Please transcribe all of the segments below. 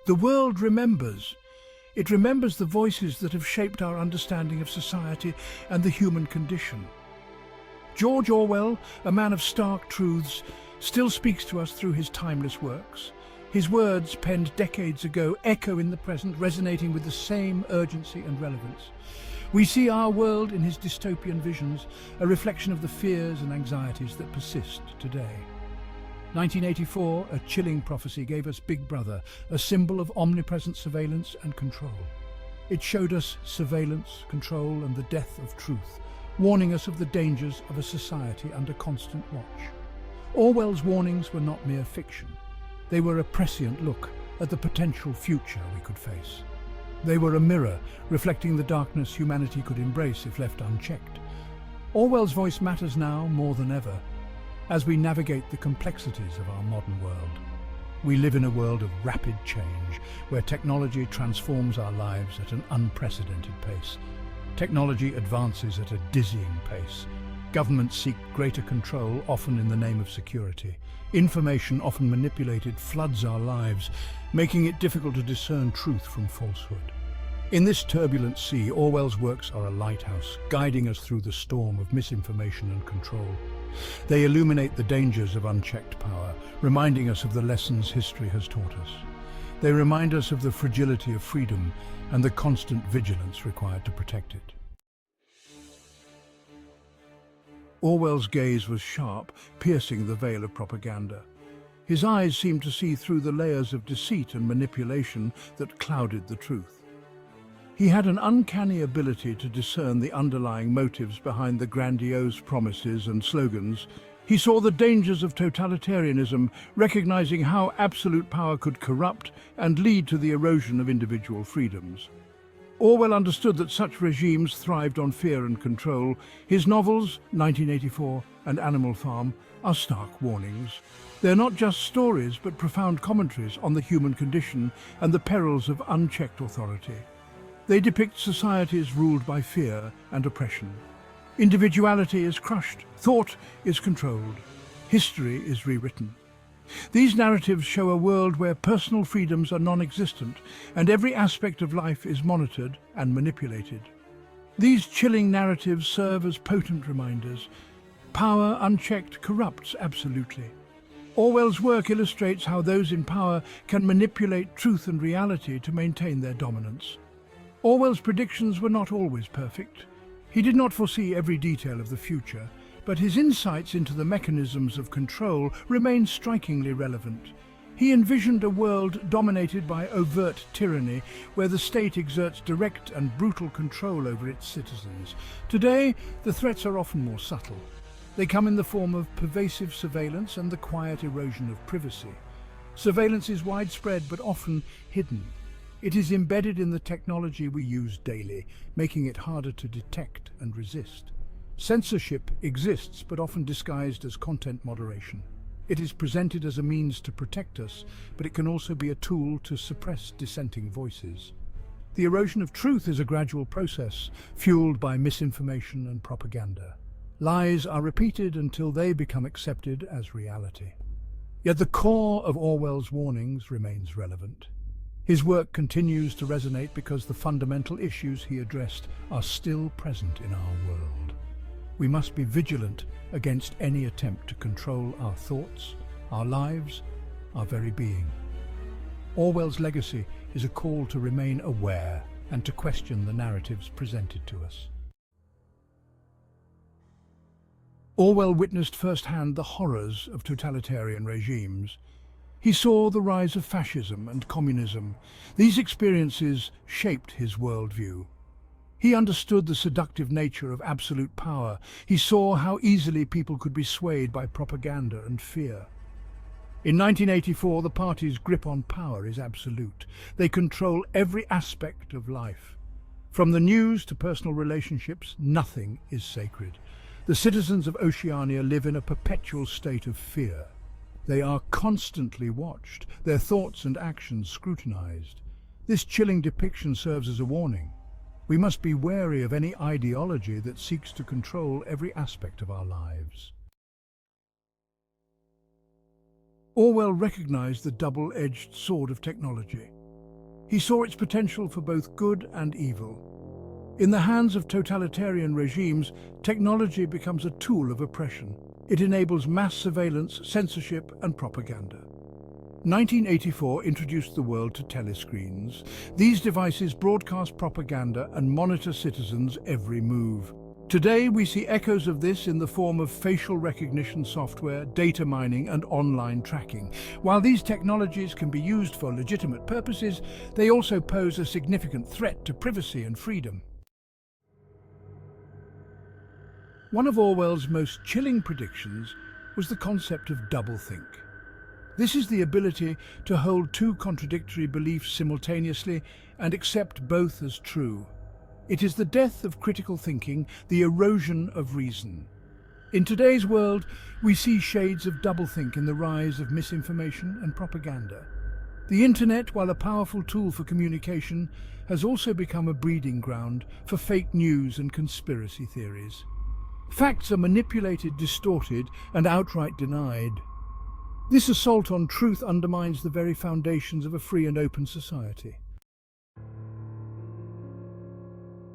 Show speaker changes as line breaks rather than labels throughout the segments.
The world remembers. It remembers the voices that have shaped our understanding of society and the human condition. George Orwell, a man of stark truths, still speaks to us through his timeless works. His words, penned decades ago, echo in the present, resonating with the same urgency and relevance. We see our world in his dystopian visions, a reflection of the fears and anxieties that persist today. 1984, a chilling prophecy, gave us Big Brother, a symbol of omnipresent surveillance and control. It showed us surveillance, control, and the death of truth, warning us of the dangers of a society under constant watch. Orwell's warnings were not mere fiction. They were a prescient look at the potential future we could face. They were a mirror reflecting the darkness humanity could embrace if left unchecked. Orwell's voice matters now more than ever as we navigate the complexities of our modern world. We live in a world of rapid change, where technology transforms our lives at an unprecedented pace. Technology advances at a dizzying pace. Governments seek greater control, often in the name of security. Information, often manipulated, floods our lives, making it difficult to discern truth from falsehood. In this turbulent sea, Orwell's works are a lighthouse, guiding us through the storm of misinformation and control. They illuminate the dangers of unchecked power, reminding us of the lessons history has taught us. They remind us of the fragility of freedom and the constant vigilance required to protect it. Orwell's gaze was sharp, piercing the veil of propaganda. His eyes seemed to see through the layers of deceit and manipulation that clouded the truth. He had an uncanny ability to discern the underlying motives behind the grandiose promises and slogans. He saw the dangers of totalitarianism, recognizing how absolute power could corrupt and lead to the erosion of individual freedoms. Orwell understood that such regimes thrived on fear and control. His novels, 1984 and Animal Farm, are stark warnings. They're not just stories, but profound commentaries on the human condition and the perils of unchecked authority. They depict societies ruled by fear and oppression. Individuality is crushed, thought is controlled, history is rewritten. These narratives show a world where personal freedoms are non-existent and every aspect of life is monitored and manipulated. These chilling narratives serve as potent reminders. Power unchecked corrupts absolutely. Orwell's work illustrates how those in power can manipulate truth and reality to maintain their dominance. Orwell's predictions were not always perfect. He did not foresee every detail of the future, but his insights into the mechanisms of control remain strikingly relevant. He envisioned a world dominated by overt tyranny, where the state exerts direct and brutal control over its citizens. Today, the threats are often more subtle. They come in the form of pervasive surveillance and the quiet erosion of privacy. Surveillance is widespread but often hidden. It is embedded in the technology we use daily, making it harder to detect and resist. Censorship exists, but often disguised as content moderation. It is presented as a means to protect us, but it can also be a tool to suppress dissenting voices. The erosion of truth is a gradual process, fueled by misinformation and propaganda. Lies are repeated until they become accepted as reality. Yet the core of Orwell's warnings remains relevant. His work continues to resonate because the fundamental issues he addressed are still present in our world. We must be vigilant against any attempt to control our thoughts, our lives, our very being. Orwell's legacy is a call to remain aware and to question the narratives presented to us. Orwell witnessed firsthand the horrors of totalitarian regimes. He saw the rise of fascism and communism. These experiences shaped his worldview. He understood the seductive nature of absolute power. He saw how easily people could be swayed by propaganda and fear. In 1984, the party's grip on power is absolute. They control every aspect of life. From the news to personal relationships, nothing is sacred. The citizens of Oceania live in a perpetual state of fear. They are constantly watched, their thoughts and actions scrutinized. This chilling depiction serves as a warning. We must be wary of any ideology that seeks to control every aspect of our lives. Orwell recognized the double-edged sword of technology. He saw its potential for both good and evil. In the hands of totalitarian regimes, technology becomes a tool of oppression. It enables mass surveillance, censorship, and propaganda. 1984 introduced the world to telescreens. These devices broadcast propaganda and monitor citizens' every move. Today, we see echoes of this in the form of facial recognition software, data mining, and online tracking. While these technologies can be used for legitimate purposes, they also pose a significant threat to privacy and freedom. One of Orwell's most chilling predictions was the concept of doublethink. This is the ability to hold two contradictory beliefs simultaneously and accept both as true. It is the death of critical thinking, the erosion of reason. In today's world, we see shades of doublethink in the rise of misinformation and propaganda. The internet, while a powerful tool for communication, has also become a breeding ground for fake news and conspiracy theories. Facts are manipulated, distorted, and outright denied. This assault on truth undermines the very foundations of a free and open society.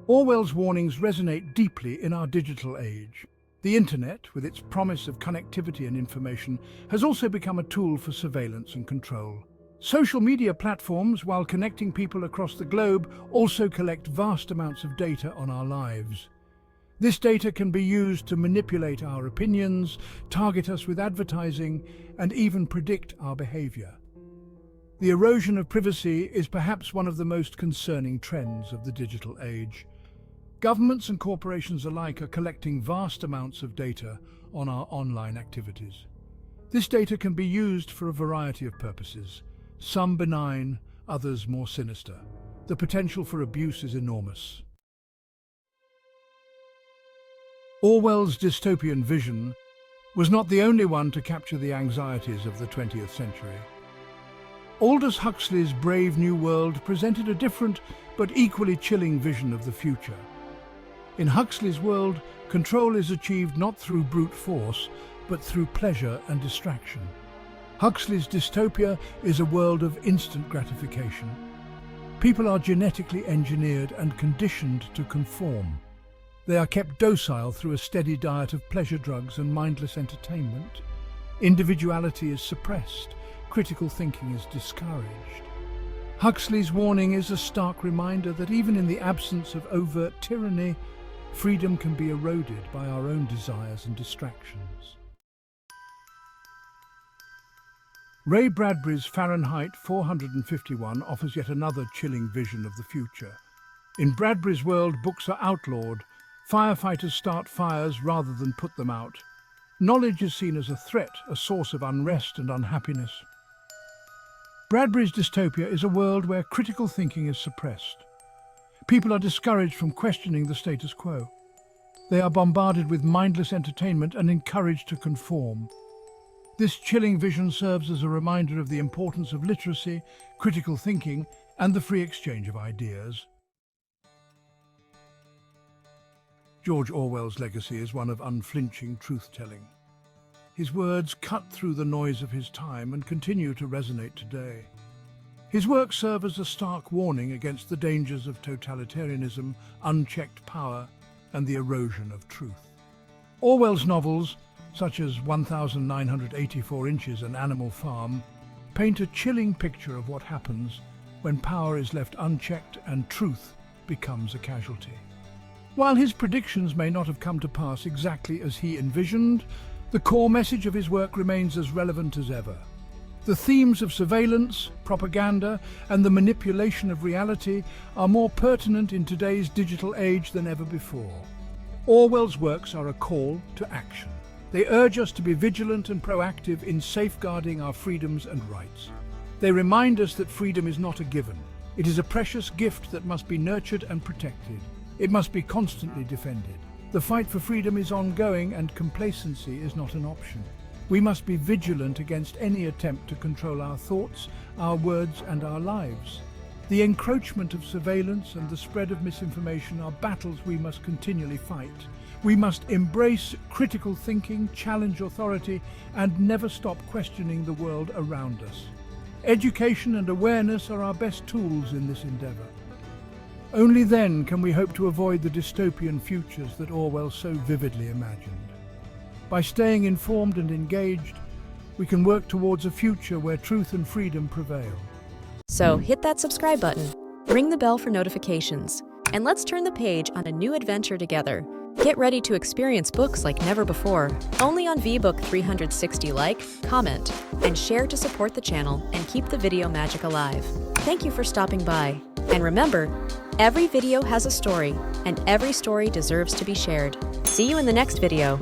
Orwell's warnings resonate deeply in our digital age. The internet, with its promise of connectivity and information, has also become a tool for surveillance and control. Social media platforms, while connecting people across the globe, also collect vast amounts of data on our lives. This data can be used to manipulate our opinions, target us with advertising, and even predict our behavior. The erosion of privacy is perhaps one of the most concerning trends of the digital age. Governments and corporations alike are collecting vast amounts of data on our online activities. This data can be used for a variety of purposes, some benign, others more sinister. The potential for abuse is enormous. Orwell's dystopian vision was not the only one to capture the anxieties of the 20th century. Aldous Huxley's Brave New World presented a different but equally chilling vision of the future. In Huxley's world, control is achieved not through brute force, but through pleasure and distraction. Huxley's dystopia is a world of instant gratification. People are genetically engineered and conditioned to conform. They are kept docile through a steady diet of pleasure drugs and mindless entertainment. Individuality is suppressed. Critical thinking is discouraged. Huxley's warning is a stark reminder that even in the absence of overt tyranny, freedom can be eroded by our own desires and distractions. Ray Bradbury's Fahrenheit 451 offers yet another chilling vision of the future. In Bradbury's world, books are outlawed. Firefighters start fires rather than put them out. Knowledge is seen as a threat, a source of unrest and unhappiness. Bradbury's dystopia is a world where critical thinking is suppressed. People are discouraged from questioning the status quo. They are bombarded with mindless entertainment and encouraged to conform. This chilling vision serves as a reminder of the importance of literacy, critical thinking, and the free exchange of ideas. George Orwell's legacy is one of unflinching truth-telling. His words cut through the noise of his time and continue to resonate today. His works serve as a stark warning against the dangers of totalitarianism, unchecked power, and the erosion of truth. Orwell's novels, such as 1984 Inches and Animal Farm, paint a chilling picture of what happens when power is left unchecked and truth becomes a casualty. While his predictions may not have come to pass exactly as he envisioned, the core message of his work remains as relevant as ever. The themes of surveillance, propaganda, and the manipulation of reality are more pertinent in today's digital age than ever before. Orwell's works are a call to action. They urge us to be vigilant and proactive in safeguarding our freedoms and rights. They remind us that freedom is not a given. It is a precious gift that must be nurtured and protected. It must be constantly defended. The fight for freedom is ongoing, and complacency is not an option. We must be vigilant against any attempt to control our thoughts, our words, and our lives. The encroachment of surveillance and the spread of misinformation are battles we must continually fight. We must embrace critical thinking, challenge authority, and never stop questioning the world around us. Education and awareness are our best tools in this endeavour. Only then can we hope to avoid the dystopian futures that Orwell so vividly imagined. By staying informed and engaged, we can work towards a future where truth and freedom prevail.
So hit that subscribe button, ring the bell for notifications, and let's turn the page on a new adventure together. Get ready to experience books like never before, only on VBook 360. Like, comment, and share to support the channel and keep the video magic alive. Thank you for stopping by. And remember, every video has a story, and every story deserves to be shared. See you in the next video.